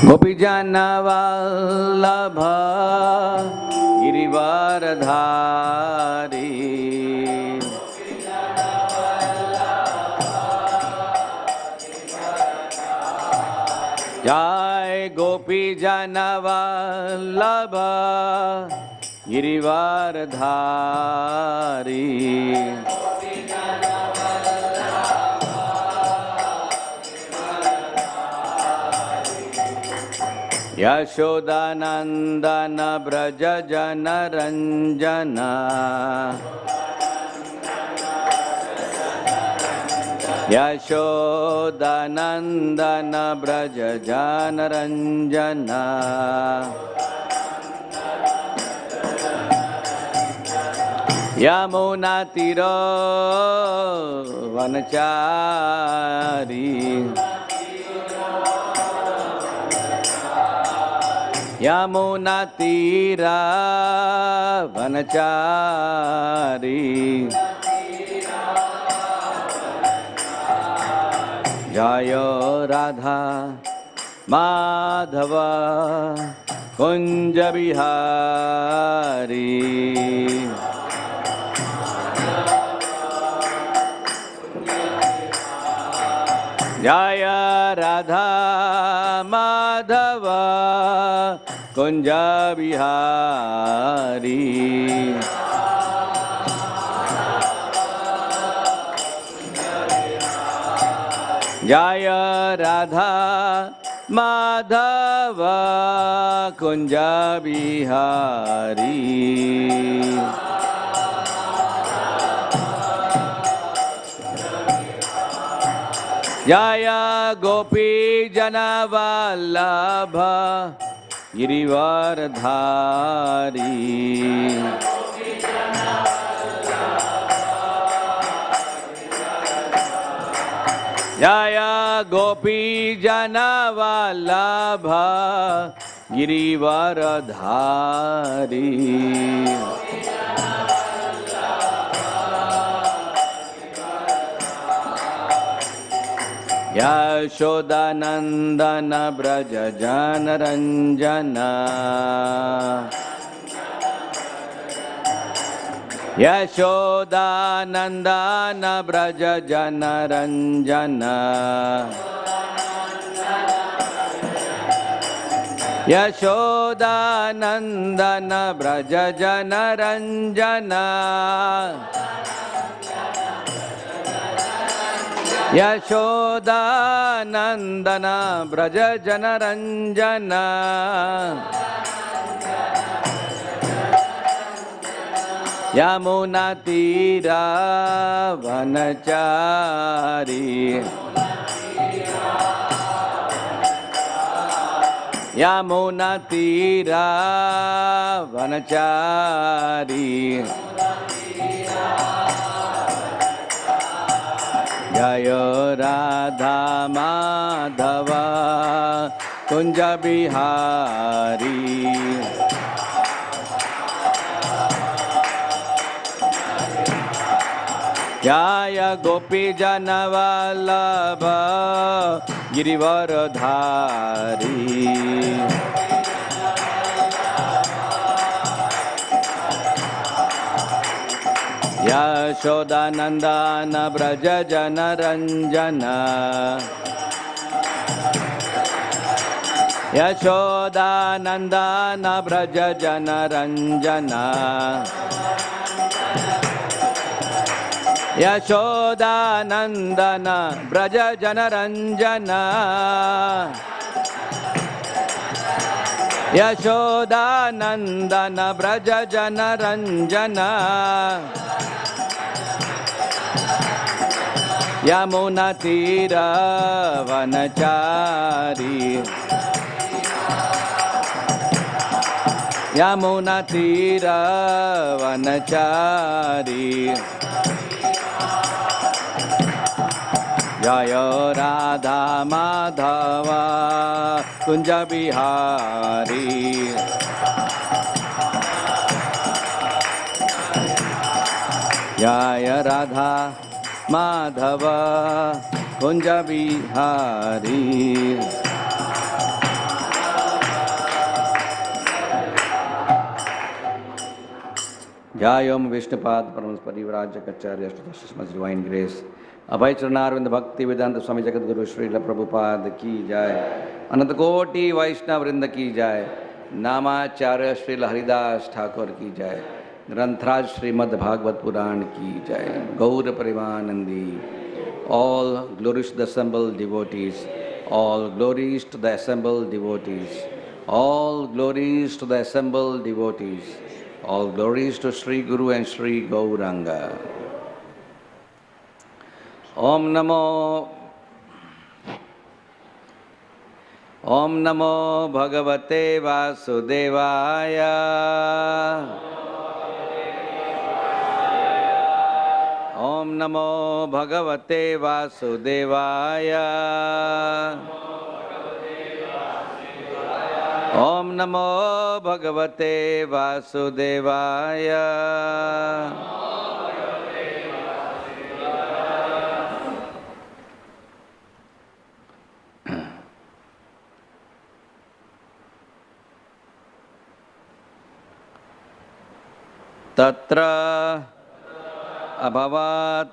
गोपीजन वल्लभ गिरिवरधारी जय गोपीजन वल्लभ गिरिवरधारी यशोदानंदन ब्रज जन रंजन यशोदानंदन ब्रज जन रंजन यमुना तीरो वनचारी यमुना तीरा वनचारी जय राधा माधव कुंज बिहारी जय राधा माधव कुंज बिहारी जय राधा माधव कुंज बिहारी जय गोपी जन वल्लभ गिरिवरधारी जय गोपी जन वल्लभ गिरिवरधारी यशोदानंदन ब्रज जन रंजन यशोदानंदन ब्रज जन रंजन यशोदानंदन ब्रज जन रंजन यशोदानंदन ब्रज जन रंजन यमुना तीरा वनचारी यमुना तीरा वनचारी जय राधा माधव कुंज बिहारी जय गोपी जन वल्लभ गिरिवरधारी यशोदानंदन ब्रज जन रंजन यशोदानंदन ब्रज जन रंजन यशोदानंदन ब्रज जन रंजन यशोदानंदन ब्रज जन रंजन यमुना तीरा वनचारी यमुना तीरा वनचारी जय राधा माधव कुंज बिहारी जय Radha Madhav Kunj Bihari Jayom Vishnupad Paramas Parivrajakacarya Shrimad Divine Grace Abhay Charanarvind Bhakti Vedanta Swami Jagat Guru Srila Prabhupada Ki Jai Anant Koti Vaishnav Vrinda Ki Jai Namacharya Srila Haridas Thakur Ki Jai Granthraj Srimad Bhagavat Puran Ki Jai Gaur Parivanandi. All glories to the assembled devotees, all glories to the assembled devotees, all glories to the assembled devotees, all glories to Sri Guru and Sri Gauranga. Om Namo Bhagavate Vasudevaya. Om Namo Bhagavate Vasudevaya. Om Namo Bhagavate Vasudevaya. Tatra Abhavat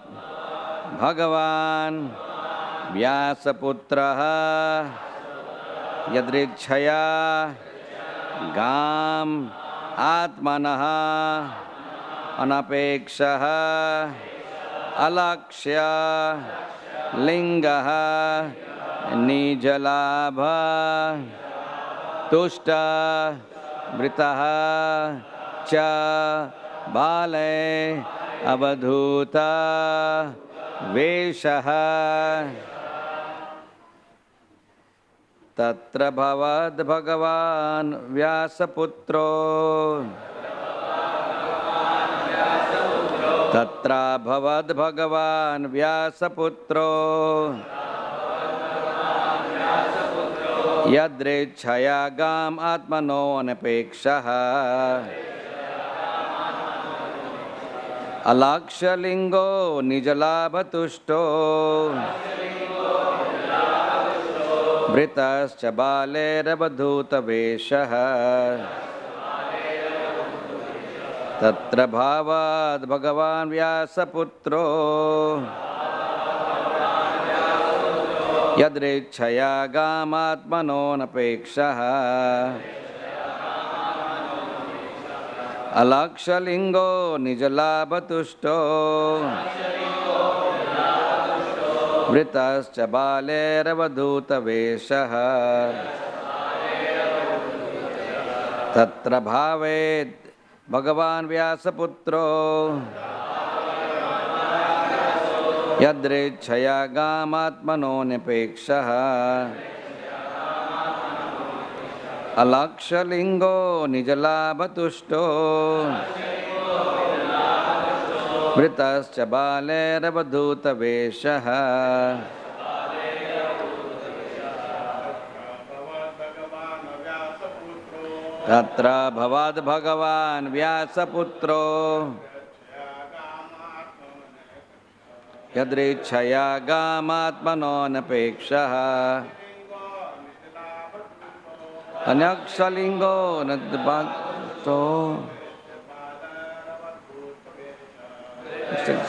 Bhagavan Vyasaputraha Yadrikshaya Gam Atmanaha Anapekshaha Alakshya Lingaha Nijalabha Tushta Britaha Cha Bale Avadhuta Veshaha Tatra Bhavad Bhagavan Vyasaputro Tatra Bhavad Bhagavan Vyasaputro Yadrechaya Gam Atmano Anapekshaha Alakshalingo Nijalabhatushto Britas Chabale Rabadhuta Veshaha Tatra Bhavad Bhagavan Vyasaputro Yadrechaya Gamatmano Napekshaha Alakshalingo Nijalabhatushto Vritas Chabale Ravadhuta Veshaha Tatra Bhave Bhagavan Vyasaputro Yadrechaya Gamatmano Napekshaha Alakshalingo Nijalabhatushto Vritas Chabale Rabadhuta Veshaha Tatra Bhavad Bhagavan Vyasaputro Yadrechaya Gamatmano Napekshaha Anyakshalingo Nadbhakto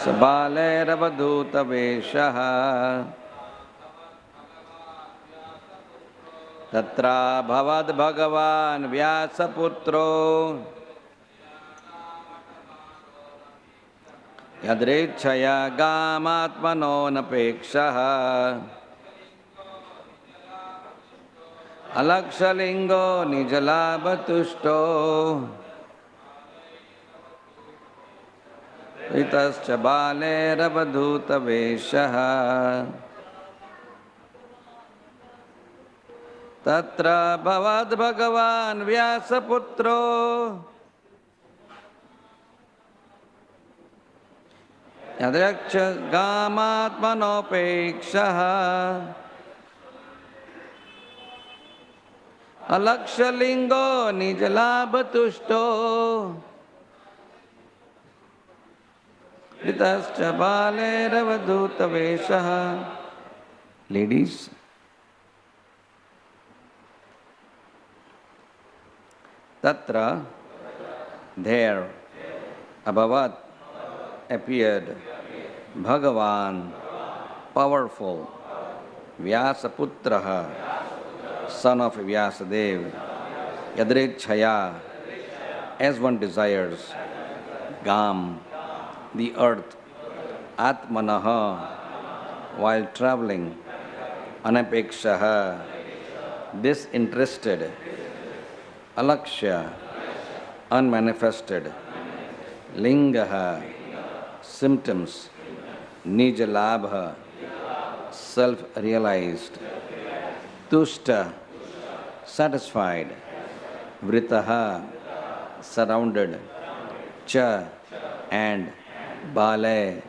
Sabale Rabadhuta Veshaha Tatra Bhavad Bhagavan Vyasaputro Yadrechaya Gamatmano Napekshaha Alakshalingo Nijalabhatushto Vitas Chabale Rabadhuta Veshaha Tatra Bhavad Bhagavan Vyasaputro Yadrechaya Gamatmano Napekshaha Alakshalingo Nijalabhatushto Vitas Chabale Ravadhuta Veshaha. Ladies, Tatra, there, Abhavat appeared Bhagavan, powerful, Vyasaputraha, son of Vyasadev, Yadrechaya, as one desires, Gam, the earth, Atmanaha, while traveling, Anapekshaha, disinterested, Alakshya, unmanifested, Lingaha, symptoms, Nijalabha, self-realized, Tushta, satisfied, Vritaha, surrounded, Cha, and Bale,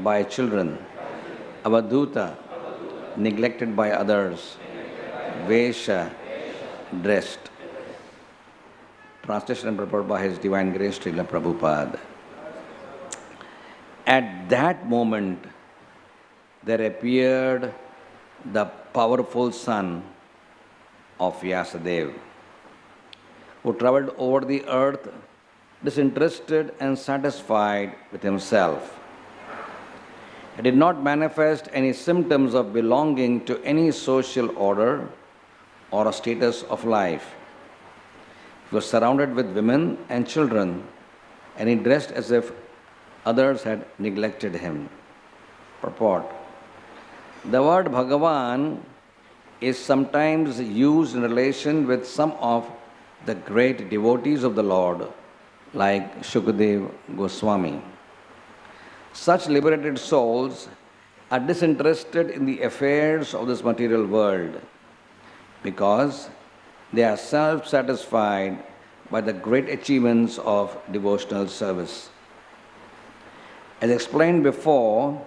by children, Avadhuta, neglected by others, Vesha, dressed. Translation and purport by His Divine Grace, Srila Prabhupada. At that moment, there appeared the powerful son of Vyasadeva, who traveled over the earth disinterested and satisfied with himself. He did not manifest any symptoms of belonging to any social order or a status of life. He was surrounded with women and children, and he dressed as if others had neglected him. Purport. The word Bhagavan is sometimes used in relation with some of the great devotees of the Lord, like Sukhdev Goswami. Such liberated souls are disinterested in the affairs of this material world because they are self-satisfied by the great achievements of devotional service. As explained before,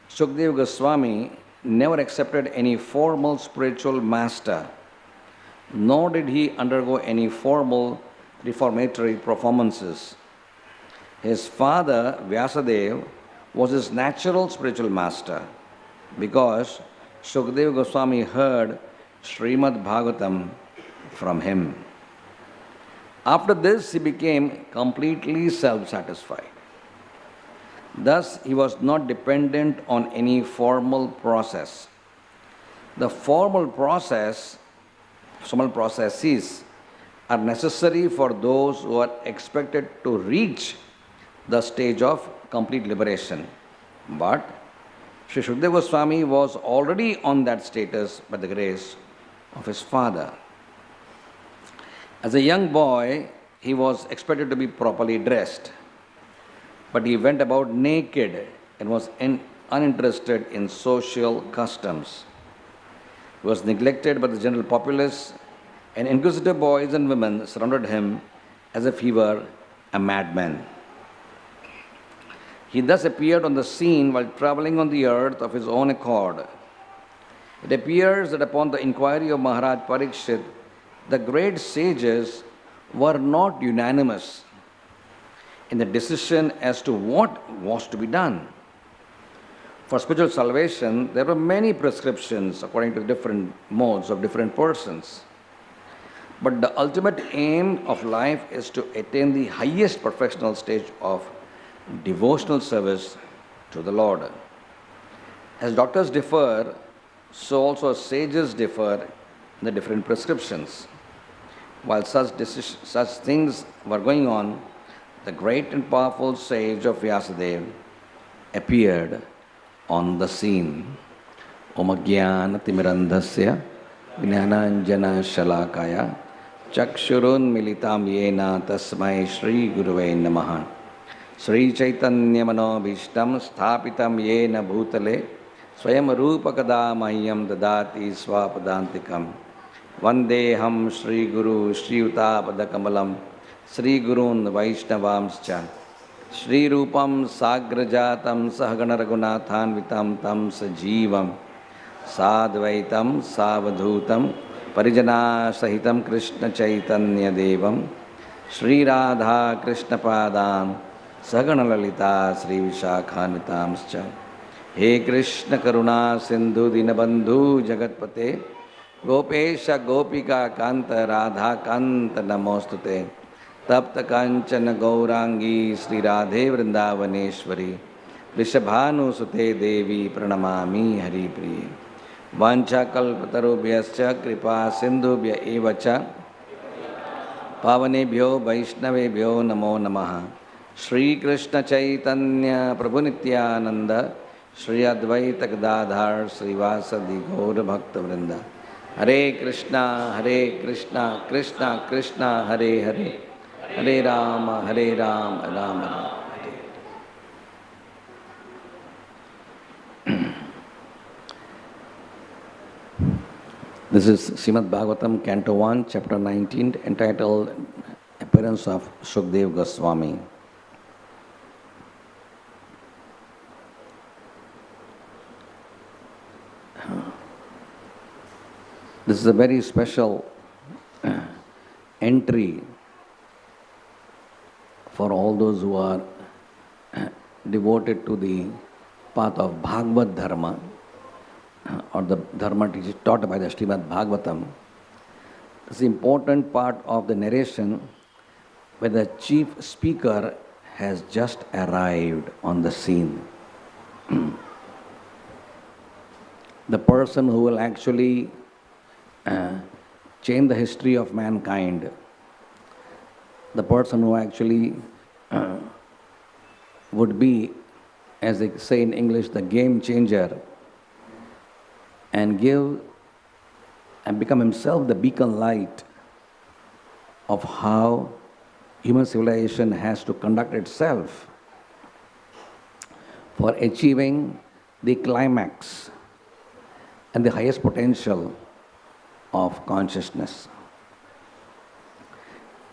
Sukhdev Goswami never accepted any formal spiritual master, nor did he undergo any formal reformatory performances. His father, Vyasadeva, was his natural spiritual master because Sukhdev Goswami heard Srimad Bhagavatam from him. After this, he became completely self-satisfied. Thus, he was not dependent on any formal process. The formal processes are necessary for those who are expected to reach the stage of complete liberation. But Sri Sukhdev Goswami was already on that status by the grace of his father. As a young boy, he was expected to be properly dressed, but he went about naked and was uninterested in social customs. He was neglected by the general populace, and inquisitive boys and women surrounded him as if he were a madman. He thus appeared on the scene while traveling on the earth of his own accord. It appears that upon the inquiry of Maharaj Parikshit, the great sages were not unanimous in the decision as to what was to be done. For spiritual salvation, there were many prescriptions according to different modes of different persons. But the ultimate aim of life is to attain the highest perfectional stage of devotional service to the Lord. As doctors differ, so also sages differ in the different prescriptions. While such things were going on, the great and powerful sage of Vyasadeva appeared on the scene. Om Ajnana Timirandhasya Jnananjana Shalakaya Chakshurun Militam Yena Tasmai Shri Gurave Namaha Sri Chaitanya Manobhishtam Sthapitam Yena Bhutale Swayam Rupakada Mahyam Dadati Swapadantikam Vandeham Shri Guru Shri Utapadakamalam Sri Gurun Vaishnavamscha Shri Rupam Sagrajatam Sahagana Raghunathan Vitam Tam Sajivam Sadvaitam Savadhutam Parijana Sahitam Krishna Chaitanya Devam Shri Radha Krishna Padam Sahagana Lalita Sri Vishakhanvitamscha He Krishna Karuna Sindhu Dinabandhu Jagatpate Gopesha Gopika Kanta Radha Kanta Namostute तप्त कांचन गौरांगी श्री राधे वृंदावनेश्वरी वृषभानुसुते देवी प्रणमामि हरिप्रिये वाञ्छाकल्पतरुभ्यश्च कृपा सिन्धुभ्य एव च पावनेभ्यो वैष्णवेभ्यो नमो नमः। श्री कृष्ण चैतन्य प्रभु नित्यानंद श्री अद्वैत गदाधर श्रीवासदि गौर भक्त वृंद। हरे कृष्णा कृष्णा कृष्णा हरे हरे, हरे राम राम राम हरे। This is Srimad Bhagavatam, Canto 1, Chapter 19, entitled Appearance of Sukhdev Goswami. This is a very special entry for all those who are devoted to the path of Bhagavad Dharma, or the Dharma taught by the Srimad Bhagavatam. This is an important part of the narration where the chief speaker has just arrived on the scene. The person who will actually change the history of mankind, the person who actually would be, as they say in English, the game changer, and give and become himself the beacon light of how human civilization has to conduct itself for achieving the climax and the highest potential of consciousness.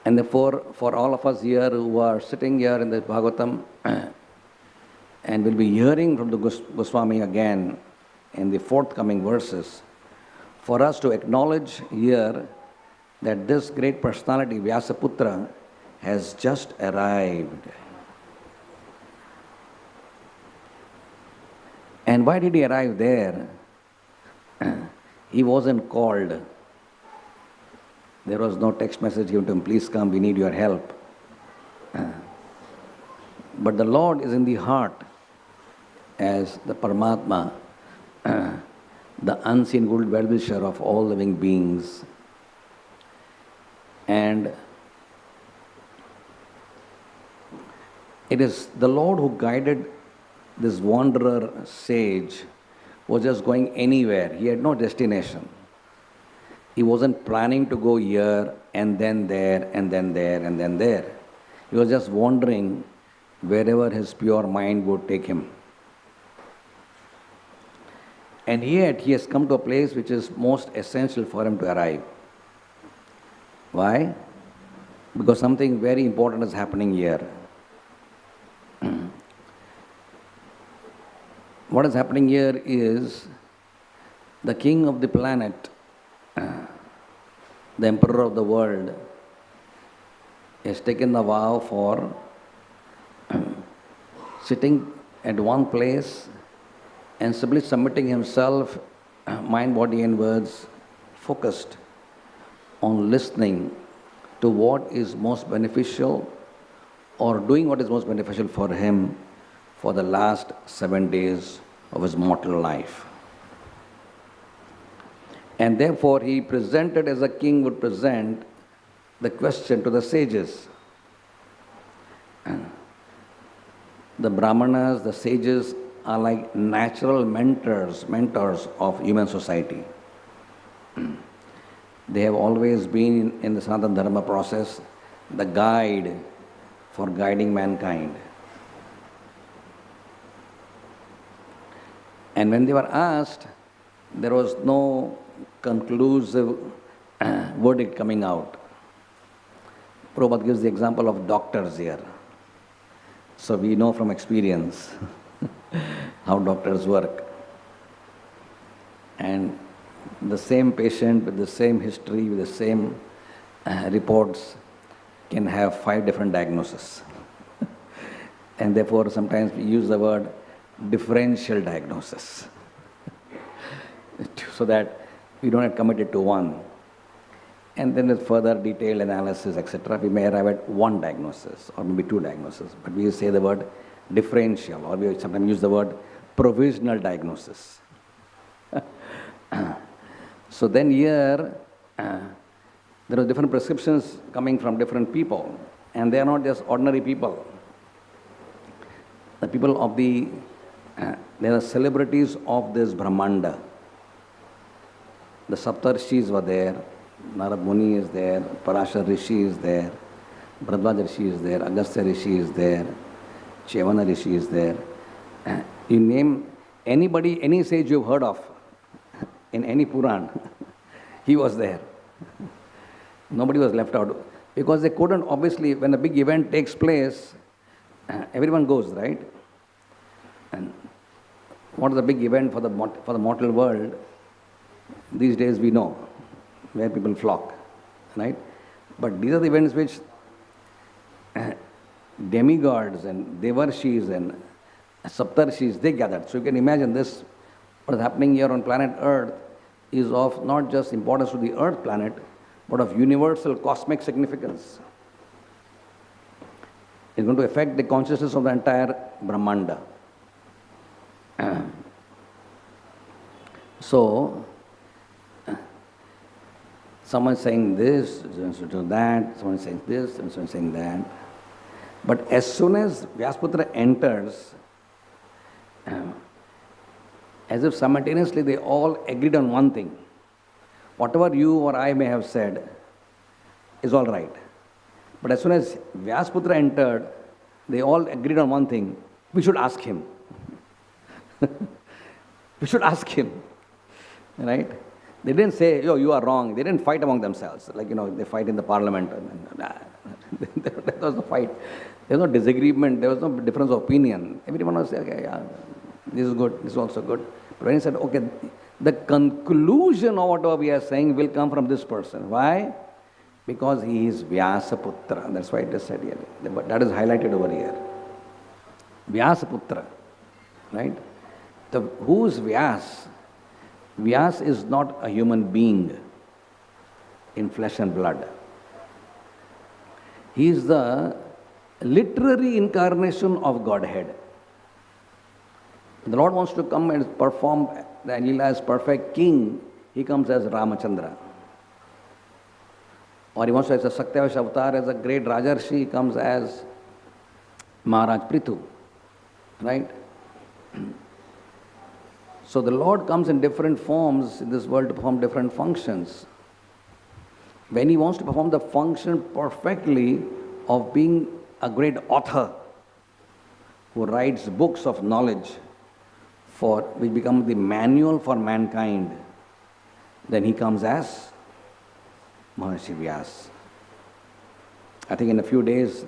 And therefore, for all of us here who are sitting here in the Bhagavatam and will be hearing from the Goswami again in the forthcoming verses, for us to acknowledge here that this great personality, Vyasaputra, has just arrived. And why did he arrive there? He wasn't called. There was no text message given to him, please come, we need your help. But the Lord is in the heart as the Paramatma, the unseen good well-wisher of all living beings. And it is the Lord who guided this wanderer sage who was just going anywhere. He had no destination. He wasn't planning to go here and then there and then there and then there. He was just wandering wherever his pure mind would take him. And yet he has come to a place which is most essential for him to arrive. Why? Because something very important is happening here. What is happening here is the king of the planet, the emperor of the world, has taken the vow for sitting at one place and simply submitting himself, mind, body and words, focused on listening to what is most beneficial or doing what is most beneficial for him for the last 7 days of his mortal life. And therefore he presented as a king would present the question to the sages. The Brahmanas, the sages, are like natural mentors of human society. They have always been in the Sanatana Dharma process the guide for guiding mankind. And when they were asked, there was no conclusive verdict coming out. Prabhupada gives the example of doctors here. So we know from experience how doctors work. And the same patient with the same history, with the same reports can have 5 different diagnoses. And therefore sometimes we use the word differential diagnosis so that we don't get committed to one. And then with further detailed analysis, etc., we may arrive at one diagnosis or maybe two diagnoses. But we say the word differential, or we sometimes use the word provisional diagnosis. So then here, there are different prescriptions coming from different people, and they are not just ordinary people. The people of they are celebrities of this Brahmanda. The Saptarshis were there, Narad Muni is there, Parashar Rishi is there, Bharadwaja Rishi is there, Agastya Rishi is there, Chevana Rishi is there. You name anybody, any sage you've heard of in any Puran, he was there. Nobody was left out. Because they couldn't, obviously, when a big event takes place, everyone goes, right? And what is the big event for the mortal world? These days we know where people flock, right? But these are the events which demigods and devarshis and saptarshis, they gathered. So you can imagine this, what is happening here on planet Earth is of not just importance to the Earth planet, but of universal cosmic significance. It's going to affect the consciousness of the entire Brahmanda. So, someone is saying this, someone is doing that, someone is saying this, and someone is saying that. But as soon as Vyasaputra enters, as if simultaneously they all agreed on one thing. Whatever you or I may have said is all right. But as soon as Vyasaputra entered, they all agreed on one thing. We should ask him. We should ask him. Right? They didn't say, yo, you are wrong. They didn't fight among themselves. Like, they fight in the parliament. That was the fight. There was no disagreement. There was no difference of opinion. Everyone was saying, okay, yeah, this is good. This is also good. But when he said, okay, the conclusion of whatever we are saying will come from this person. Why? Because he is Vyasaputra. That's why it is said here. That is highlighted over here. Vyasaputra. Right? Who is Vyas? Vyas is not a human being in flesh and blood. He is the literary incarnation of Godhead. The Lord wants to come and perform the Leela as perfect king. He comes as Ramachandra. Or he wants to as a Saktyavish avatar, as a great Rajarshi, he comes as Maharaj Prithu. Right? So the Lord comes in different forms in this world to perform different functions. When he wants to perform the function perfectly of being a great author who writes books of knowledge which become the manual for mankind, then he comes as Maharshi Vyas. I think in a few days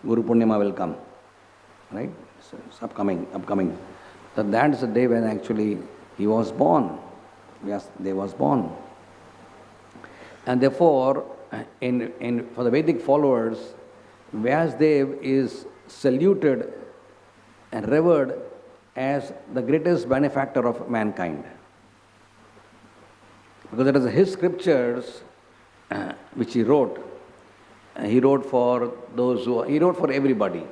Guru Purnima will come. Right? So it's upcoming. So that's the day when actually he was born. Vyasdev was born. And therefore, for the Vedic followers, Vyasdev is saluted and revered as the greatest benefactor of mankind. Because it is his scriptures which he wrote. He wrote for he wrote for everybody.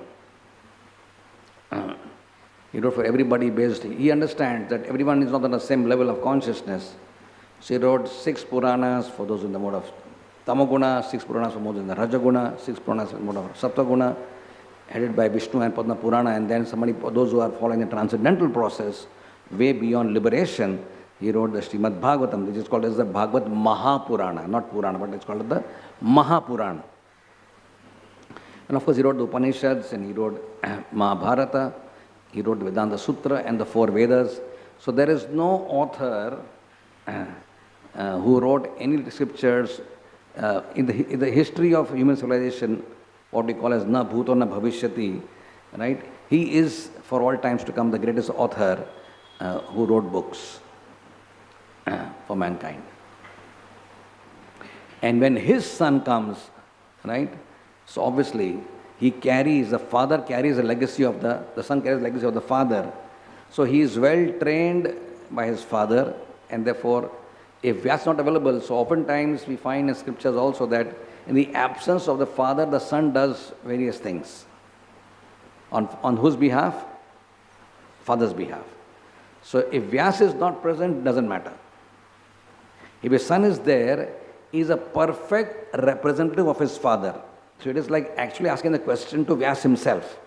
He wrote for everybody based. He understands that everyone is not on the same level of consciousness. So he wrote 6 Puranas for those in the mode of Tamaguna, 6 Puranas for those in the Rajaguna, 6 Puranas in the mode of Saptaguna, headed by Vishnu and Padma Purana, and then those who are following the transcendental process, way beyond liberation, he wrote the Srimad Bhagavatam, which is called as the Bhagavad Mahapurana, not Purana, but it's called the Mahapurana. And of course he wrote the Upanishads, and he wrote Mahabharata, he wrote the Vedanta Sutra and the 4 Vedas. So there is no author who wrote any scriptures in the history of human civilization, what we call as na bhuto na bhavishyati, right? He is for all times to come the greatest author who wrote books for mankind. And when his son comes, right, so obviously the father carries a legacy of the son carries a legacy of the father. So he is well trained by his father, and therefore If Vyas is not available, so oftentimes we find in scriptures also that in the absence of the father, the son does various things. On whose behalf? Father's behalf. So if Vyas is not present, doesn't matter. If his son is there, he is a perfect representative of his father. So it is like actually asking the question to Vyas himself.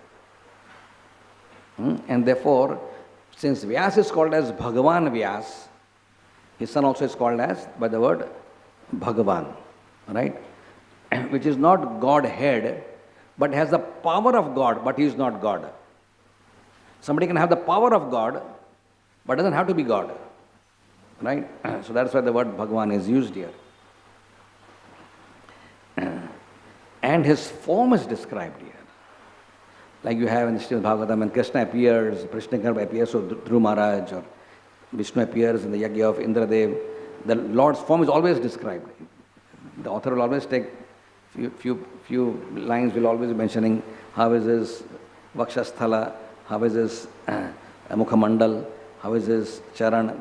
And therefore, since Vyas is called as Bhagavan Vyas, his son also is called as by the word Bhagavan, right? Which is not Godhead, but has the power of God, but he is not God. Somebody can have the power of God, but doesn't have to be God, right? So that's why the word Bhagavan is used here. And his form is described here. Like you have in the Srimad Bhagavatam, when Krishna appears, Krishna appears, so Dhruv Maharaj, or Vishnu appears in the Yajna of Indradev, the Lord's form is always described. The author will always take few lines, will always be mentioning how is his Vakshasthala, how is his Mukhamandal, how is his Charan,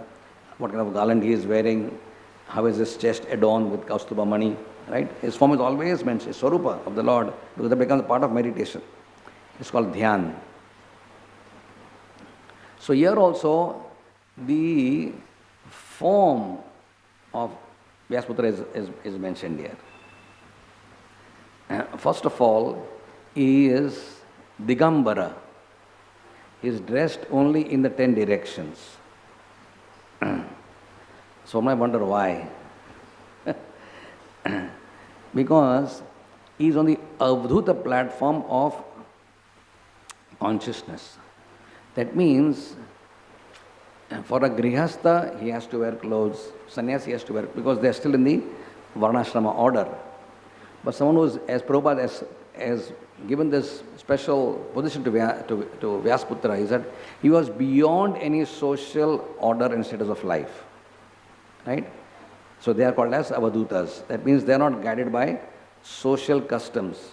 what kind of garland he is wearing, how is his chest adorned with Kaustubha Mani, right? His form is always mentioned, Swarupa of the Lord, because that becomes a part of meditation. It's called Dhyan. So here also, the form of Vyasputra is mentioned here. First of all, he is Digambara. He is dressed only in the 10 directions. So I wonder why. Because he is on the Avdhuta platform of consciousness. That means for a Grihastha, he has to wear clothes, sannyasi has to wear, because they are still in the Varnashrama order. But someone who is, as Prabhupada has given this special position to Vyasputra, is that he was beyond any social order and status of life. Right? So they are called as Avadutas. That means they are not guided by social customs.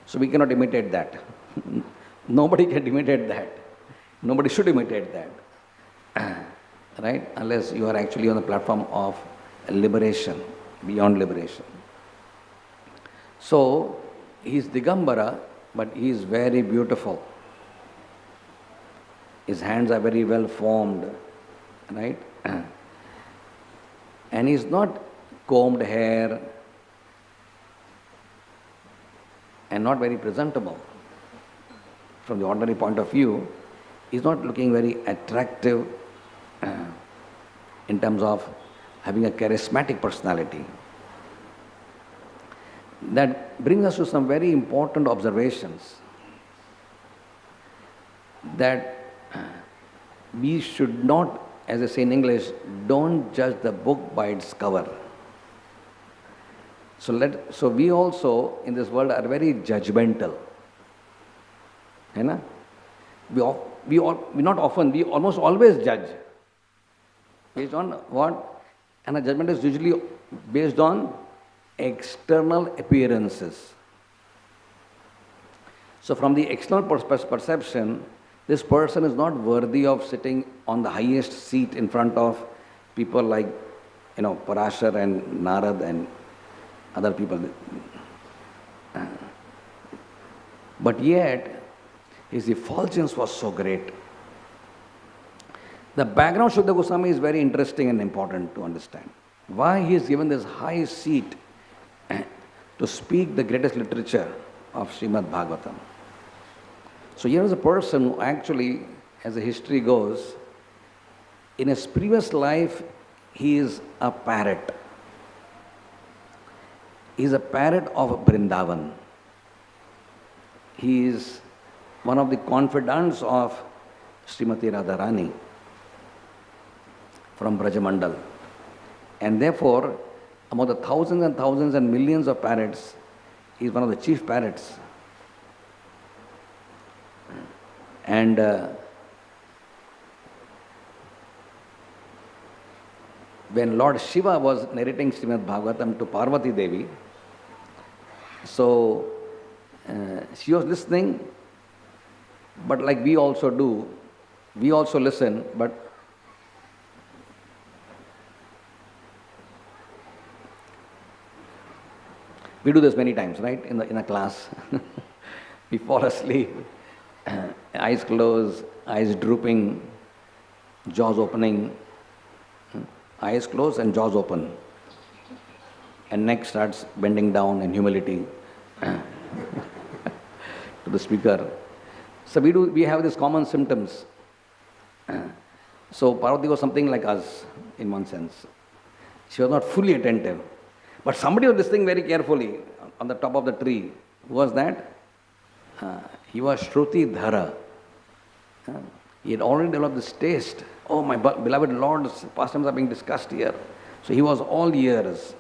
So we cannot imitate that. Nobody can imitate that. Nobody should imitate that. Right? Unless you are actually on the platform of liberation, beyond liberation. So, he is Digambara, but he is very beautiful. His hands are very well formed, right? And he is not combed hair and not very presentable. From the ordinary point of view, he is not looking very attractive in terms of having a charismatic personality. That brings us to some very important observations, that we should not, as I say in English, don't judge the book by its cover. So we also in this world are very judgmental. We almost always judge. Based on what? And a judgment is usually based on external appearances. So from the external perception, this person is not worthy of sitting on the highest seat in front of people like, Parashar and Narad and other people. But yet, his effulgence was so great. The background of Sukhdev Goswami is very interesting and important to understand. Why he is given this high seat to speak the greatest literature of Srimad Bhagavatam. So here is a person who actually, as the history goes, in his previous life, he is a parrot. He is a parrot of Vrindavan. He is one of the confidants of Srimati Radharani from Brajamandal. And therefore, among the thousands and thousands and millions of parrots, he is one of the chief parrots. And when Lord Shiva was narrating Srimad Bhagavatam to Parvati Devi, so she was listening, but like we also do, we also listen, but We do this many times, right? In a class. We fall asleep, eyes closed, eyes drooping, jaws opening, eyes closed and jaws open. And neck starts bending down in humility to the speaker. So we have these common symptoms. So Parvati was something like us in one sense. She was not fully attentive. But somebody was listening very carefully on the top of the tree. Who was that? He was Shruti Dhara. He had already developed this taste. Oh, my beloved Lord's pastimes are being discussed here. So he was all ears.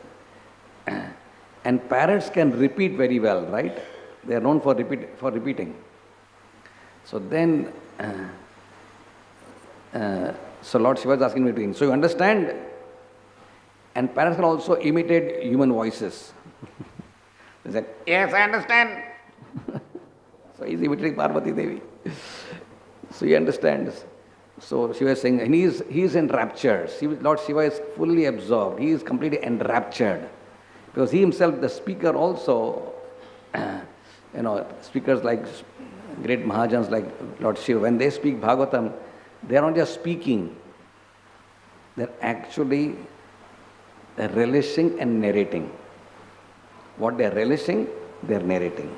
And parents can repeat very well, right? They are known for repeating. So then, so Lord Shiva is asking me to think. So you understand? And parents can also imitate human voices. They said, yes, I understand. So he's imitating Parvati Devi. So he understands. So Shiva is saying, and he is enraptured. Lord Shiva is fully absorbed. He is completely enraptured. Because he himself, the speaker also, speakers like great Mahajans like Lord Shiva, when they speak Bhagavatam, they are not just speaking. They're actually relishing and narrating. What they're relishing, they're narrating.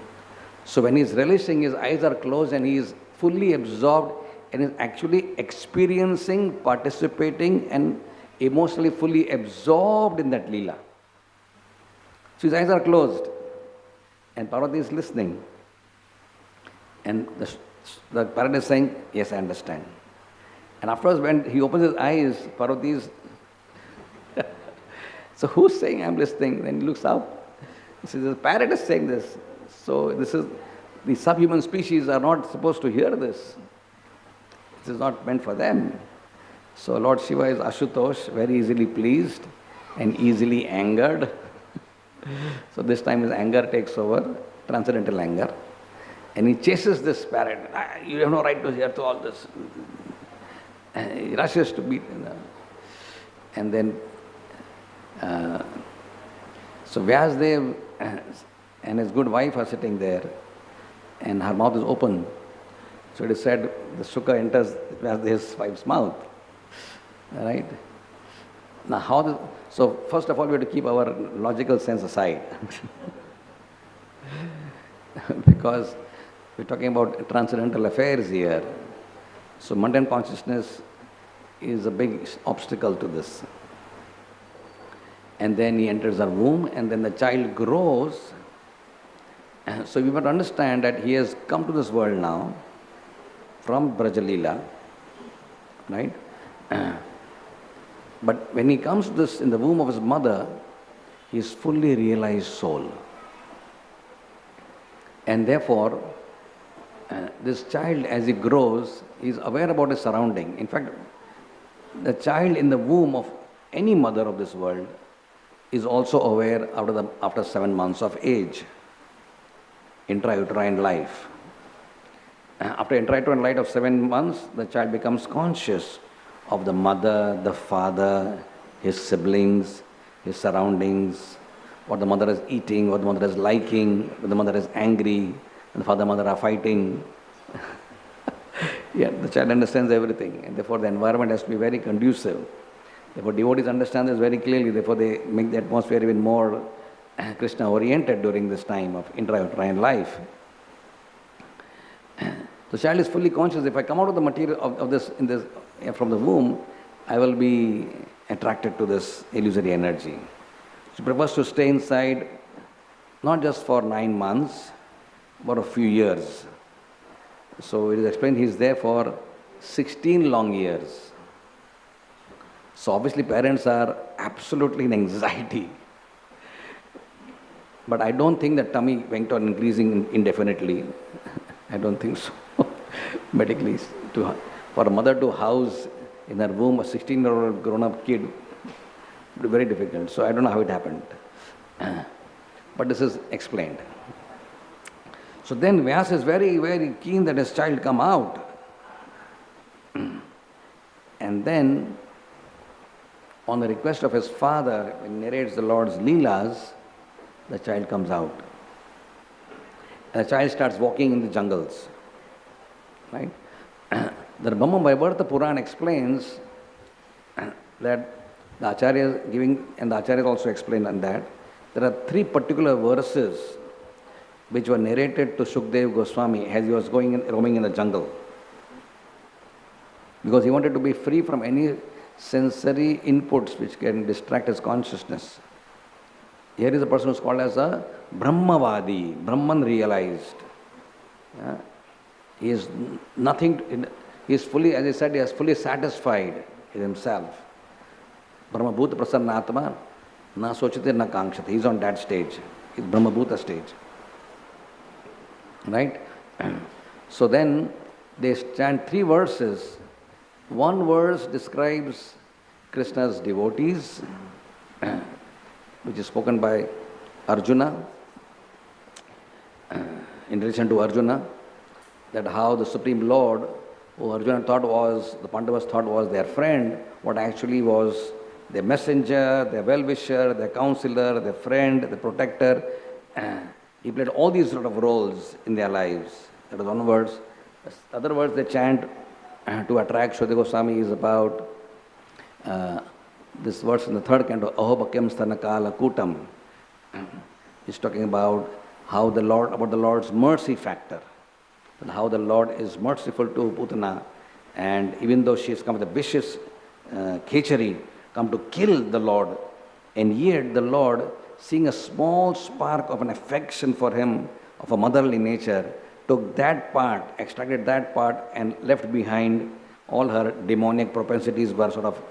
So when he's relishing, his eyes are closed and he is fully absorbed and is actually experiencing, participating and emotionally fully absorbed in that Leela. So his eyes are closed and Parvati is listening. And the parent is saying, yes, I understand. And afterwards when he opens his eyes, Parvati is... So who's saying I'm listening? Then he looks up. He says, the parrot is saying this. So the subhuman species are not supposed to hear this. This is not meant for them. So Lord Shiva is Ashutosh, very easily pleased and easily angered. So this time his anger takes over, transcendental anger. And he chases this parrot. You have no right to hear to all this. He rushes to beat. And then, so Vyasdev and his good wife are sitting there and her mouth is open. So it is said the Sukha enters Vyasdev's wife's mouth. Right? Now so first of all we have to keep our logical sense aside. Because we're talking about transcendental affairs here. So mundane consciousness is a big obstacle to this. And then he enters her womb and then the child grows. So we must understand that he has come to this world now from Brajalila, right? But when he comes to this in the womb of his mother, he is fully realized soul. And therefore, this child as he grows, he is aware about his surrounding. In fact, the child in the womb of any mother of this world is also aware after 7 months of age, intrauterine life. After intrauterine life of 7 months, the child becomes conscious of the mother, the father, his siblings, his surroundings, what the mother is eating, what the mother is liking, when the mother is angry, when the father and mother are fighting. Yeah, the child understands everything, and therefore the environment has to be very conducive. Therefore devotees understand this very clearly, therefore they make the atmosphere even more Krishna-oriented during this time of intrauterine life. The child is fully conscious. If I come out of the material of this from the womb, I will be attracted to this illusory energy. She prefers to stay inside, not just for 9 months, but a few years. So it is explained he is there for 16 long years. So obviously parents are absolutely in anxiety. But I don't think that tummy went on increasing indefinitely. I don't think so. Medically, for a mother to house in her womb a 16-year-old grown-up kid would be very difficult. So I don't know how it happened. But this is explained. So then Vyasa is very, very keen that his child come out. And then, on the request of his father, when he narrates the Lord's Leelas, the child comes out. And the child starts walking in the jungles. Right? The Brahma Vaivarta Puran explains that the Acharya is giving, and the Acharya also explained on that, there are 3 particular verses which were narrated to Sukhdev Goswami as he was roaming in the jungle. Because he wanted to be free from any sensory inputs which can distract his consciousness. Here is a person who is called as a Brahmavadi, Brahman realized. He is nothing, he is fully, as I said, he is fully satisfied in himself. Brahma Bhuta Prasanna Atma, na sochite na kankshate. He is on that stage. He is Brahma Bhuta stage. Right? So then they chant 3 verses. One verse describes Krishna's devotees, which is spoken by Arjuna, in relation to Arjuna, that how the Supreme Lord, who Arjuna thought was, the Pandavas thought was their friend, what actually was their messenger, their well-wisher, their counselor, their friend, their protector. He played all these sort of roles in their lives. That is one verse. The other verse they chant to attract Sukhdev Goswami is about this verse in the 3rd canto, Ahobakyam Stanakala Kutam. It's talking about how the Lord, about the Lord's mercy factor. And how the Lord is merciful to Putana, and even though she has come with a vicious kechery, come to kill the Lord, and yet the Lord, seeing a small spark of an affection for him, of a motherly nature, took that part, extracted that part, and left behind all her demonic propensities were sort of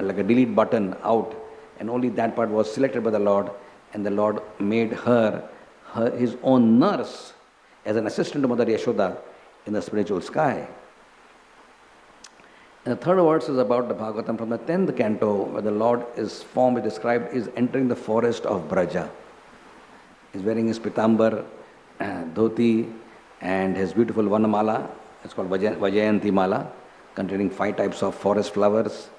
like a delete button out, and only that part was selected by the Lord, and the Lord made her his own nurse, as an assistant to Mother Yashoda in the spiritual sky. And the 3rd verse is about the Bhagavatam from the 10th canto, where the Lord is form is described is entering the forest of Braja. He's wearing his pitambar, dhoti, and his beautiful Vanamala. It's called Vajayanti Mala, containing 5 types of forest flowers,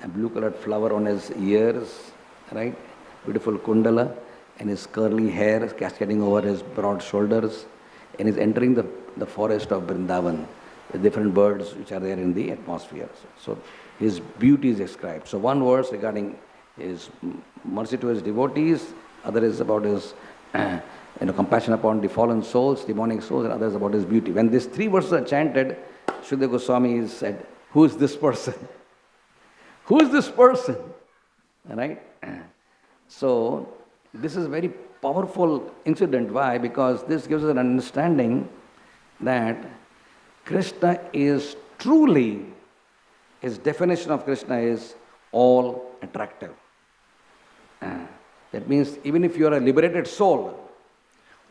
a blue-colored flower on his ears, right? Beautiful kundala, and his curly hair cascading over his broad shoulders. And is entering the forest of Vrindavan, the different birds which are there in the atmosphere. So his beauty is described. So one verse regarding his mercy to his devotees, other is about his compassion upon the fallen souls, demonic souls, and others about his beauty. When these 3 verses are chanted, Sukhdev Goswami said, who is this person? Who is this person? Right? So this is very powerful incident. Why? Because this gives us an understanding that Krishna is truly, his definition of Krishna is all attractive. That means even if you are a liberated soul,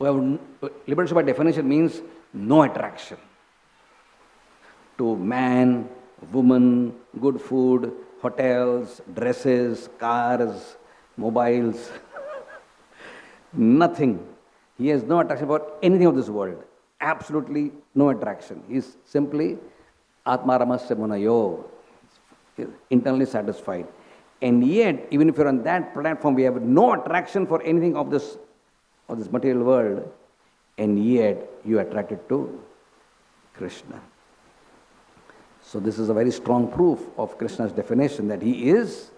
liberation by definition means no attraction to man, woman, good food, hotels, dresses, cars, mobiles. Nothing. He has no attraction for anything of this world. Absolutely no attraction. He is simply Atmaramasya Munayo, internally satisfied. And yet, even if you're on that platform, we have no attraction for anything of this material world, and yet you are attracted to Krishna. So this is a very strong proof of Krishna's definition that he is,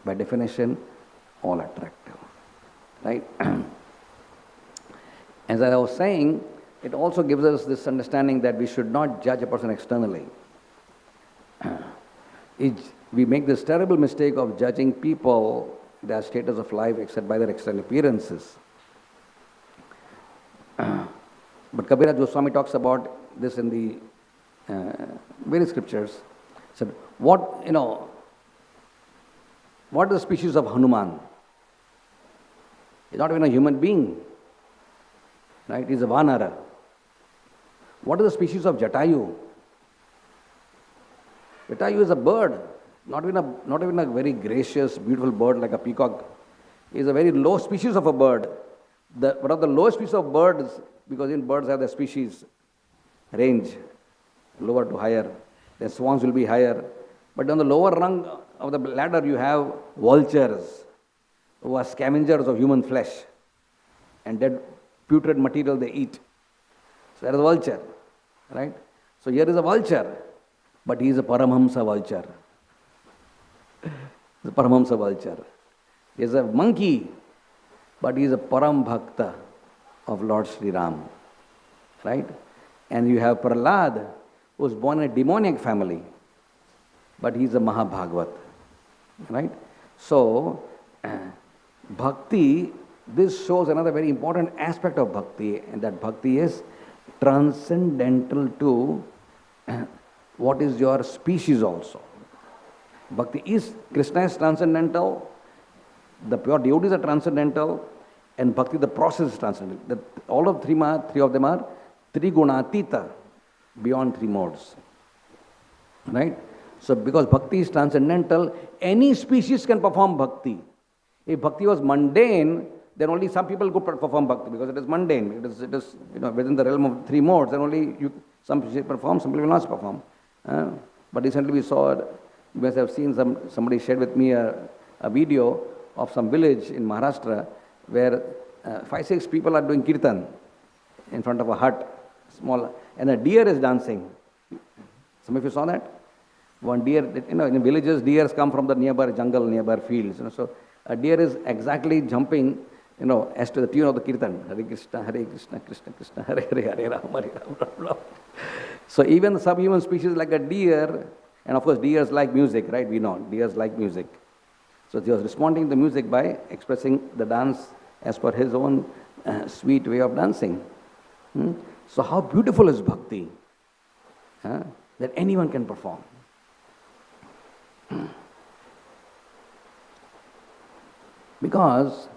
by definition, all attractive. Right? As I was saying, it also gives us this understanding that we should not judge a person externally. We make this terrible mistake of judging people, their status of life, except by their external appearances. But Kabira Goswami talks about this in the various scriptures. He said, what is the species of Hanuman? He's not even a human being. Right? He's a Vanara. What is the species of Jatayu? Jatayu is a bird, not even a very gracious, beautiful bird like a peacock. He is a very low species of a bird. One of the lowest species of birds, because in birds have the species range, lower to higher. The swans will be higher. But on the lower rung of the ladder you have vultures. who are scavengers of human flesh and dead putrid material they eat. So there is a vulture, right? So here is a vulture, but he is a Paramhamsa vulture. The Paramhamsa vulture. He is a monkey, but he is a Param Bhakta of Lord Sri Ram, right? And you have Prahlad, who was born in a demoniac family, but he is a Mahabhagavat, right? So, bhakti, this shows another very important aspect of bhakti, and that bhakti is transcendental to what is your species also. Bhakti is, Krishna is transcendental, the pure devotees are transcendental, and bhakti, the process is transcendental. All of three of them are trigunatita, beyond three modes. Right? So because bhakti is transcendental, any species can perform bhakti. If bhakti was mundane, then only some people could perform bhakti because it is mundane. It is within the realm of three modes, then only some people perform, some people will not perform. But recently we saw, you must have seen somebody shared with me a video of some village in Maharashtra where 5-6 people are doing kirtan in front of a hut, small, and a deer is dancing. Some of you saw that? One deer, in villages, deers come from the nearby jungle, nearby fields. So a deer is exactly jumping, as to the tune of the kirtan. Hare Krishna, Krishna Krishna, Hare Hare, Hare Ram, Hare Ram, Ram. So even the subhuman species like a deer, and of course deers like music, right? We know, deers like music. So he was responding to the music by expressing the dance as per his own sweet way of dancing. So how beautiful is bhakti? That anyone can perform. Because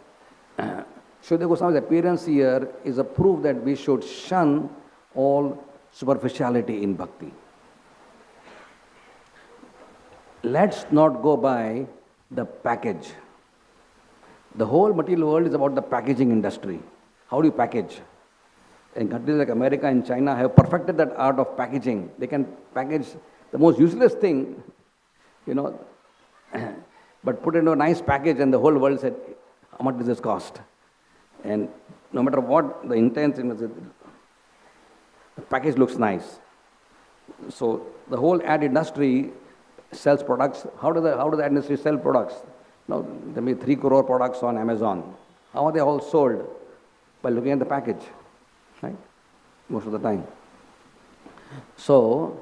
Sukhdev Goswami's appearance here is a proof that we should shun all superficiality in bhakti. Let's not go by the package. The whole material world is about the packaging industry. How do you package? In countries like America and China have perfected that art of packaging. They can package the most useless thing, but put it into a nice package and the whole world said, how much does this cost? And no matter what the intent, the package looks nice. So the whole ad industry sells products. How does the ad industry sell products? There may be 3 crore products on Amazon. How are they all sold? By looking at the package, right? Most of the time. So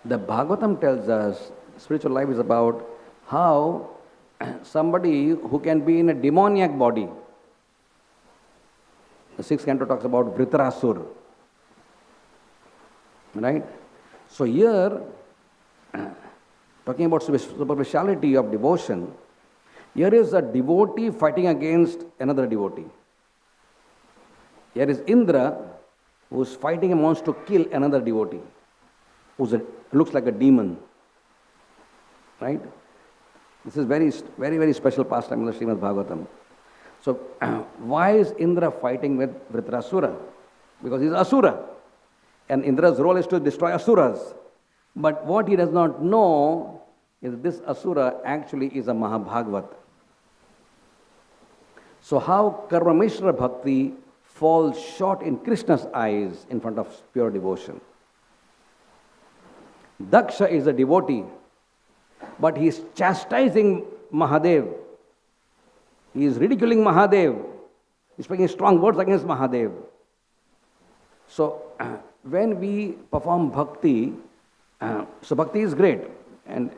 the Bhagavatam tells us spiritual life is about how somebody who can be in a demoniac body. The 6th canto talks about Vritrasur. Right? So here, talking about superficiality of devotion, here is a devotee fighting against another devotee. Here is Indra, who is fighting and wants to kill another devotee, who looks like a demon. Right? This is very, very, very special pastime in the Srimad Bhagavatam. So, why is Indra fighting with Vritrasura? Because he is Asura. And Indra's role is to destroy Asuras. But what he does not know is this Asura actually is a Mahabhagavat. So how Karma Mishra Bhakti falls short in Krishna's eyes in front of pure devotion. Daksha is a devotee, but he is chastising Mahadev. He is ridiculing Mahadev. He is speaking strong words against Mahadev. So, when we perform bhakti, so bhakti is great. And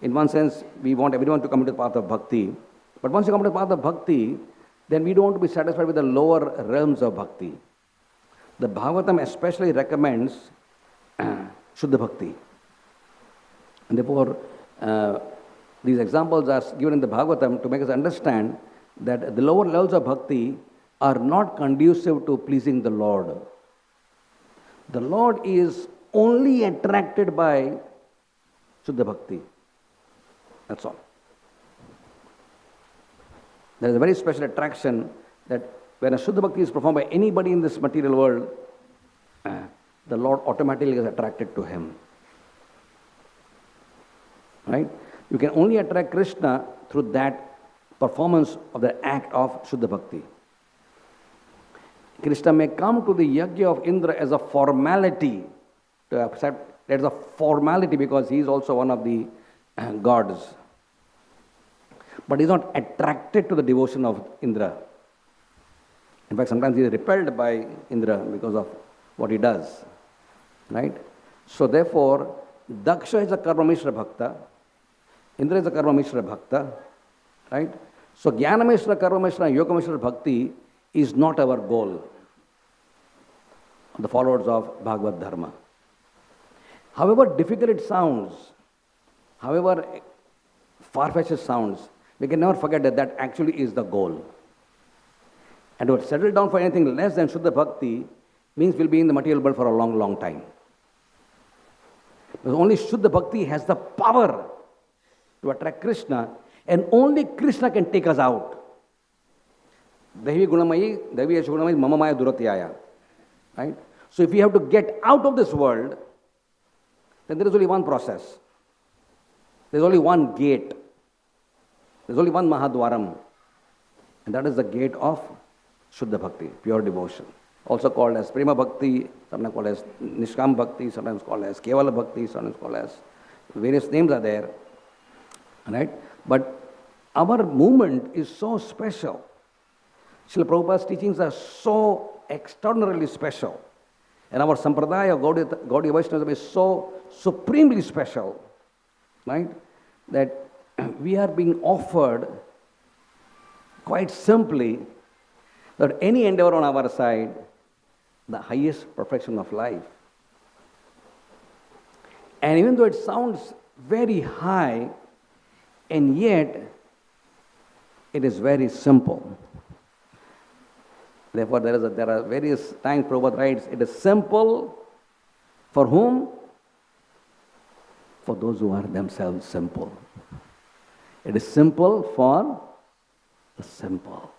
in one sense, we want everyone to come into the path of bhakti. But once you come to the path of bhakti, then we don't want to be satisfied with the lower realms of bhakti. The Bhagavatam especially recommends Shuddha Bhakti. And therefore, these examples are given in the Bhagavatam to make us understand that the lower levels of bhakti are not conducive to pleasing the Lord. The Lord is only attracted by Shuddha Bhakti. That's all. There is a very special attraction that when a Shuddha Bhakti is performed by anybody in this material world, the Lord automatically is attracted to him. Right? You can only attract Krishna through that performance of the act of Shuddha Bhakti. Krishna may come to the yajna of Indra as a formality to accept. There's a formality because he is also one of the gods. But he's not attracted to the devotion of Indra. In fact, sometimes he is repelled by Indra because of what he does. Right? So therefore, Daksha is a Karma Mishra Bhakta. Indra is a Karma Mishra Bhakta. Right? So Jnana Mishra, Karma Mishra, Yoga Mishra Bhakti is not our goal, the followers of Bhagavad Dharma. However difficult it sounds, however far-fetched sounds, we can never forget that that actually is the goal. And to settle down for anything less than Shuddha Bhakti means we'll be in the material world for a long, long time. Because only Shuddha Bhakti has the power to attract Krishna, and only Krishna can take us out. Devi Gunamayi, Devi Gunamayi, Mama Maya Duratyaya. Right? So if we have to get out of this world, then there is only one process. There is only one gate. There is only one Mahadwaram. And that is the gate of Shuddha Bhakti, pure devotion. Also called as Prema Bhakti, sometimes called as Nishkam Bhakti, sometimes called as Kevala Bhakti, sometimes called as various names are there. Right? But our movement is so special. Srila Prabhupada's teachings are so extraordinarily special. And our Sampradaya, Gaudiya Vaishnavism, is so supremely special, right? That we are being offered quite simply that any endeavor on our side, the highest perfection of life. And even though it sounds very high, and yet it is very simple. Therefore, there are various times Prabhupada writes, it is simple for whom? For those who are themselves simple. It is simple for the simple.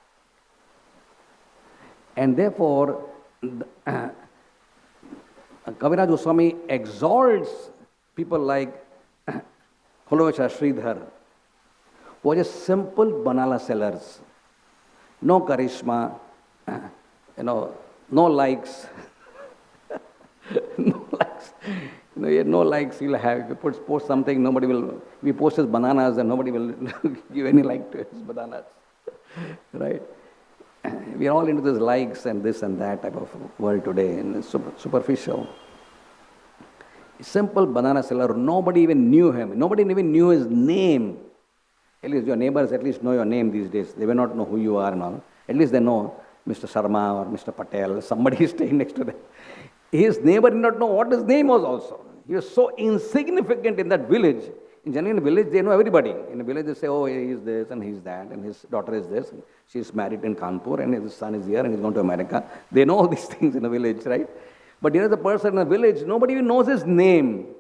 And therefore, Kaviraj Goswami exalts people like Khulavesha Sridhar, who are just simple banana sellers. No charisma, no likes. No likes. No likes he'll have. If you post something, nobody will. If he posts his bananas, and nobody will give any like to his bananas. Right? We are all into this likes and this and that type of world today, and it's superficial. Simple banana seller, nobody even knew him. Nobody even knew his name. At least your neighbors at least know your name these days. They may not know who you are and all. At least they know Mr. Sharma or Mr. Patel, somebody is staying next to them. His neighbor did not know what his name was also. He was so insignificant in that village. In general, in a village, they know everybody. In a village, they say, oh, he is this and he's that, and his daughter is this. She is married in Kanpur, and his son is here, and he's going to America. They know all these things in a village, right? But here is a person in a village, nobody even knows his name.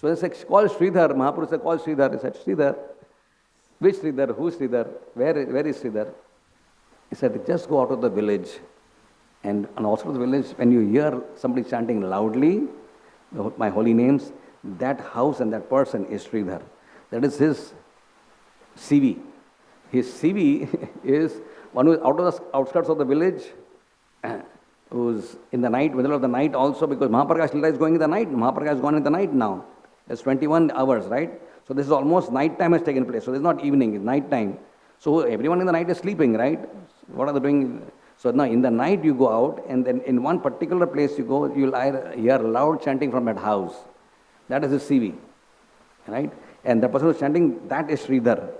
So they say, call Sridhar. Mahaprabhu said, call Sridhar. He said, Sridhar. Which Sridhar? Who is Sridhar? Where is Sridhar? He said, just go out of the village. And also the village, when you hear somebody chanting loudly, my holy names, that house and that person is Sridhar. That is his CV. His CV is one who is out of the outskirts of the village, who's in the night, middle of the night also, because Mahaprakash Lila is going in the night. Mahaprakash has gone in the night now. It's 21 hours, right? So this is almost night time has taken place. So this is not evening, it's night time. So everyone in the night is sleeping, right? What are they doing? So now in the night you go out, and then in one particular place you go, you'll hear loud chanting from that house. That is his CV, right? And the person who's chanting, that is Sridhar.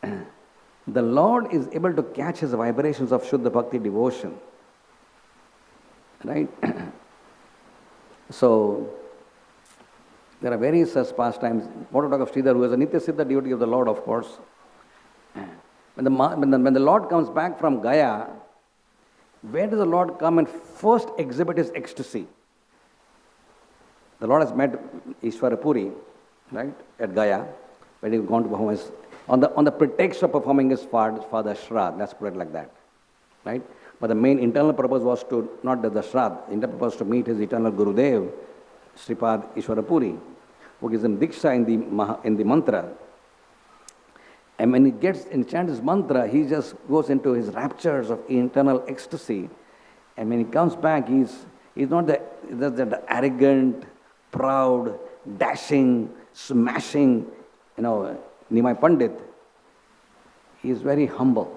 The Lord is able to catch his vibrations of Shuddha Bhakti devotion, right? So there are various such pastimes. What to talk of Sridhar, who is a Nitya Siddha devotee of the Lord, of course. When the Lord comes back from Gaya, where does the Lord come and first exhibit his ecstasy? The Lord has met Ishvara Puri, right, at Gaya, when he's gone to perform his, on the pretext of performing his father's Shraddha, let's put it like that, right? But the main internal purpose was to, not the Shraddha, the internal purpose was to meet his eternal Gurudev, Sripad Ishvara Puri, who gives him Diksha in the mantra. And when he gets in chants his mantra, he just goes into his raptures of internal ecstasy. And when he comes back, he's not the arrogant, proud, dashing, smashing, Nimai Pandit. He is very humble.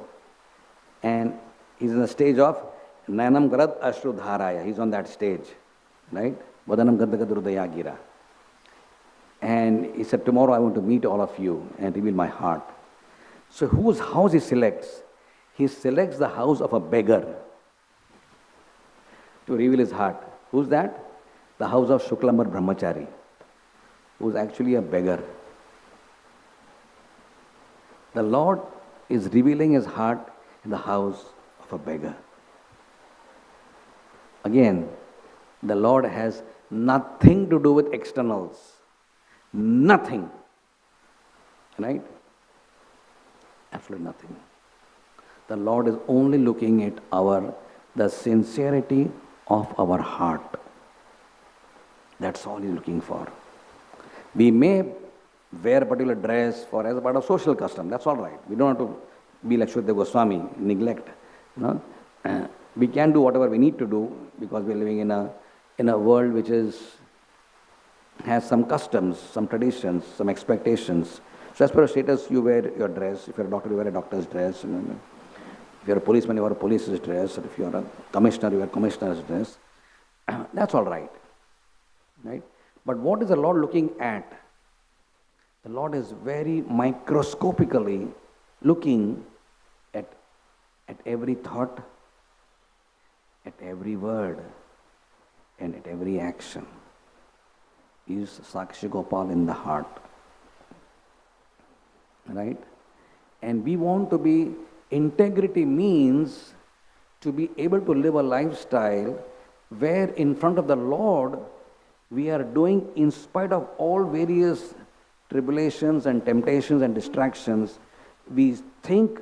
And he's in the stage of Nayanam Garad Ashru Dharaya. He's on that stage, right? Vadanam Gandhagadur Gira. And he said, tomorrow I want to meet all of you and reveal my heart. So whose house he selects? He selects the house of a beggar to reveal his heart. Who's that? The house of Shuklambar Brahmachari, who's actually a beggar. The Lord is revealing his heart in the house of a beggar. Again, the Lord has nothing to do with externals. Nothing. Right? Absolutely nothing. The Lord is only looking at the sincerity of our heart. That's all He's looking for. We may wear a particular dress as a part of social custom. That's all right. We don't have to be like Sukhdev Goswami, neglect. We can do whatever we need to do because we're living in a world which has some customs, some traditions, some expectations. So as per your status, you wear your dress. If you're a doctor, you wear a doctor's dress. If you're a policeman, you wear a police's dress. Or if you're a commissioner, you wear a commissioner's dress. That's all right. Right? But what is the Lord looking at? The Lord is very microscopically looking at every thought, at every word, and at every action. He is Sakshi Gopal in the heart. Right? And we want to be, integrity means to be able to live a lifestyle where in front of the Lord we are doing, in spite of all various tribulations and temptations and distractions, we think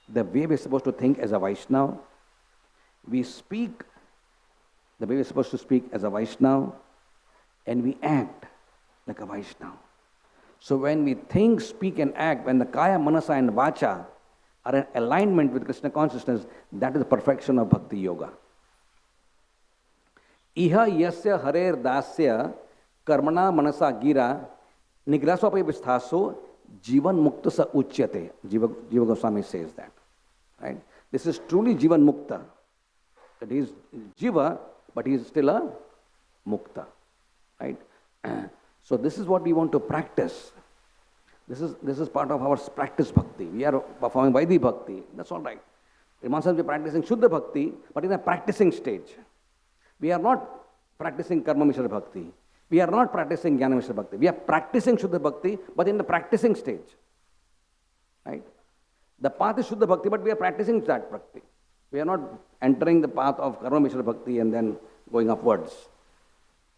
the way we're supposed to think as a Vaishnava. We speak the way we're supposed to speak as a Vaishnava, and we act like a Vaishnava. So when we think, speak and act, when the Kaya, Manasa and Vacha are in alignment with Krishna consciousness, that is the perfection of Bhakti Yoga. Iha yasya harer dasya karmana manasa gira nigrasopai visthaso jivan mukta sa uchyate. Jiva Goswami says that. Right? This is truly jivan mukta. That he is jiva, but he is still a mukta. Right? So this is what we want to practice. This is part of our practice bhakti. We are performing Vaidhi bhakti. That's all right. Imam Sahib is practicing Shuddha bhakti, but in a practicing stage. We are not practicing Karma Mishra bhakti. We are not practicing Jnana Mishra bhakti. We are practicing Shuddha bhakti, but in the practicing stage. Right? The path is Shuddha bhakti, but we are practicing that bhakti. We are not entering the path of Karma Mishra bhakti and then going upwards.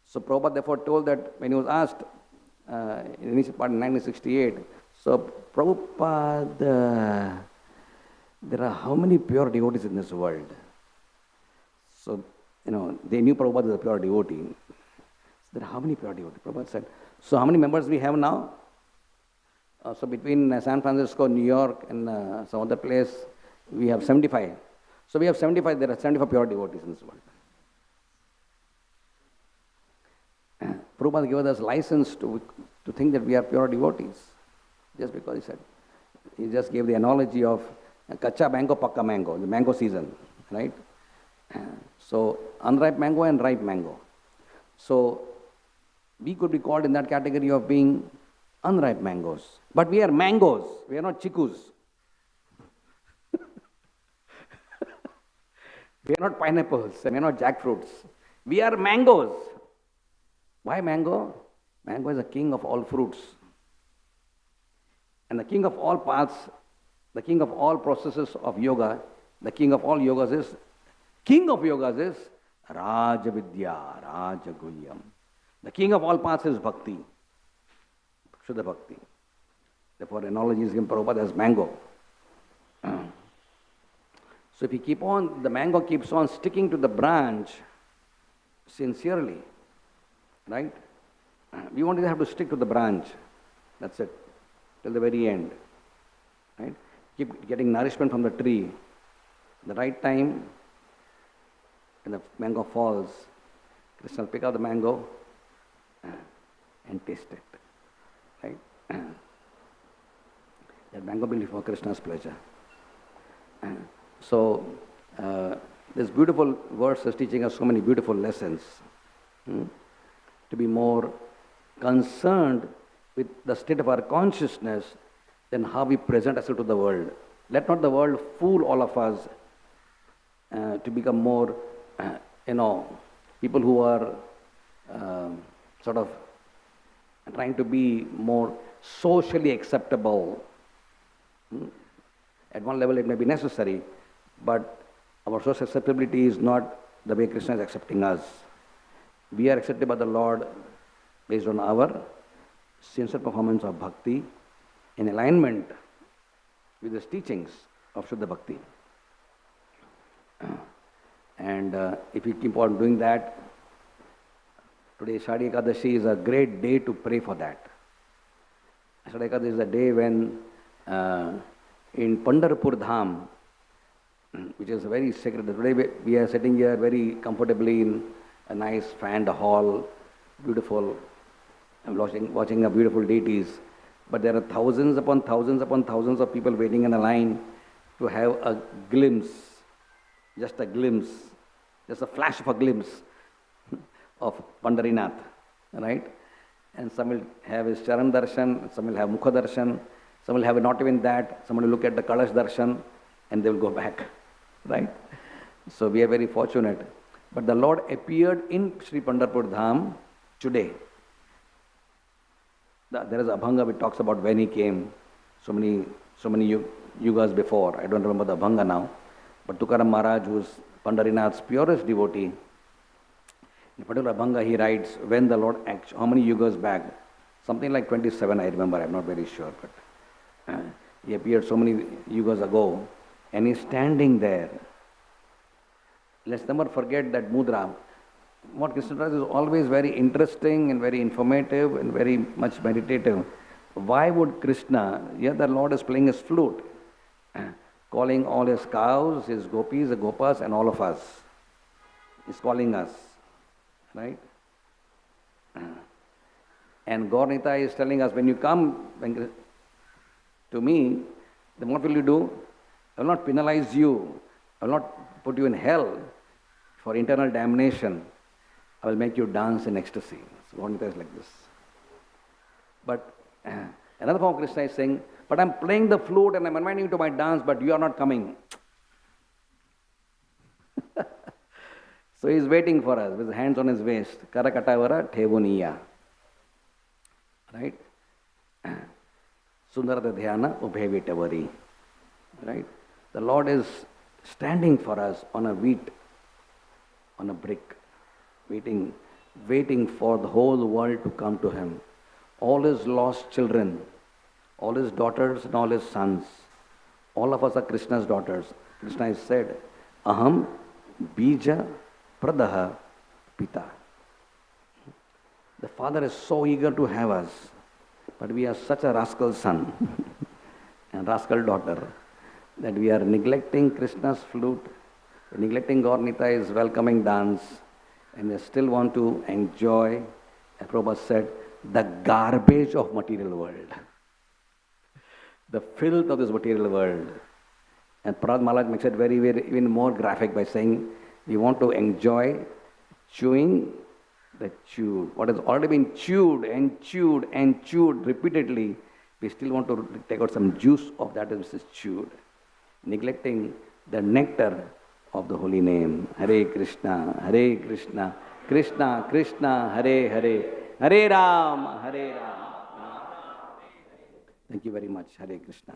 So Prabhupada therefore told that when he was asked in the initial part in 1968, so Prabhupada, there are how many pure devotees in this world? So, they knew Prabhupada was a pure devotee. So there are how many pure devotees? Prabhupada said, so how many members we have now? So between San Francisco, New York and some other place, we have 75. So we have 75, there are 75 pure devotees in this world. Prabhupada gave us license to think that we are pure devotees. Just because he just gave the analogy of kacha mango, pakka mango, the mango season, right? So unripe mango and ripe mango. So we could be called in that category of being unripe mangoes. But we are mangoes, we are not chikus. We are not pineapples, and we are not jackfruits. We are mangoes. Why mango? Mango is the king of all fruits. And the king of all paths, the king of all processes of yoga, the king of all yogas is Raja Vidya, Raja Guhyam. The king of all paths is Bhakti, Shuddha Bhakti. Therefore, analogy is given Prabhupada as mango. So if you keep on, the mango keeps on sticking to the branch sincerely, right? We won't even have to stick to the branch. That's it, till the very end. right? Keep getting nourishment from the tree. The right time, when the mango falls, Krishna will pick up the mango and taste it, right? That mango will be for Krishna's pleasure. So, this beautiful verse is teaching us so many beautiful lessons. To be more concerned with the state of our consciousness than how we present ourselves to the world. Let not the world fool all of us to become more, people who are sort of trying to be more socially acceptable. At one level it may be necessary, but our social acceptability is not the way Krishna is accepting us. We are accepted by the Lord based on our sincere performance of bhakti in alignment with His teachings of Shuddha Bhakti. And if we keep on doing that, today Shadi Ekadashi is a great day to pray for that. Shadi Ekadashi is a day when in Pandharpur Dham, which is very sacred. Today we are sitting here very comfortably in a nice fanned hall, beautiful, and watching a beautiful deities. But there are thousands upon thousands upon thousands of people waiting in a line to have a glimpse, just a flash of a glimpse of Pandharinath, right? And some will have his Charan Darshan, some will have Mukha Darshan, some will have not even that, some will look at the Kalash Darshan and they will go back, right? So we are very fortunate. But the Lord appeared in Sri Pandharpur Dham today. There is Abhanga which talks about when he came, so many yugas before. I don't remember the Abhanga now. But Tukaram Maharaj, who is Pandharinath's purest devotee, in particular Abhanga he writes, when the Lord acts, how many yugas back? Something like 27, I remember, I'm not very sure. But he appeared so many yugas ago, and he's standing there. Let's never forget that mudra. What Krishna does is always very interesting and very informative and very much meditative. Why would Krishna, here the Lord is playing his flute, calling all his cows, his gopis, the gopas, and all of us. He's calling us, right? And Gaur-Nita is telling us, when you come to me, then what will you do? I will not penalize you. I will not put you in hell for eternal damnation. I will make you dance in ecstasy. So Gaur-Nita is like this. But another form of Krishna is saying, but I'm playing the flute and I'm inviting you to my dance, but you are not coming. So he's waiting for us with his hands on his waist. Karakatavara Thevuniya. Right? Sundarata Dhyana Ubhevitavari. Right? The Lord is standing for us on a brick, waiting for the whole world to come to him. All his lost children, all his daughters and all his sons, all of us are Krishna's daughters. Krishna has said, Aham Bija Pradaha Pita. The Father is so eager to have us, but we are such a rascal son and rascal daughter that we are neglecting Krishna's flute, neglecting Gaur-Nita's welcoming dance, and we still want to enjoy, as Prabhupada said, the garbage of material world, the filth of this material world. And Prahlad Maharaj makes it very, very even more graphic by saying, we want to enjoy chewing the chewed. What has already been chewed and chewed and chewed repeatedly, we still want to take out some juice of that which is chewed, neglecting the nectar of the holy name. Hare Krishna, Krishna Krishna, Hare Hare, Hare Ram. Thank you very much. Hare Krishna.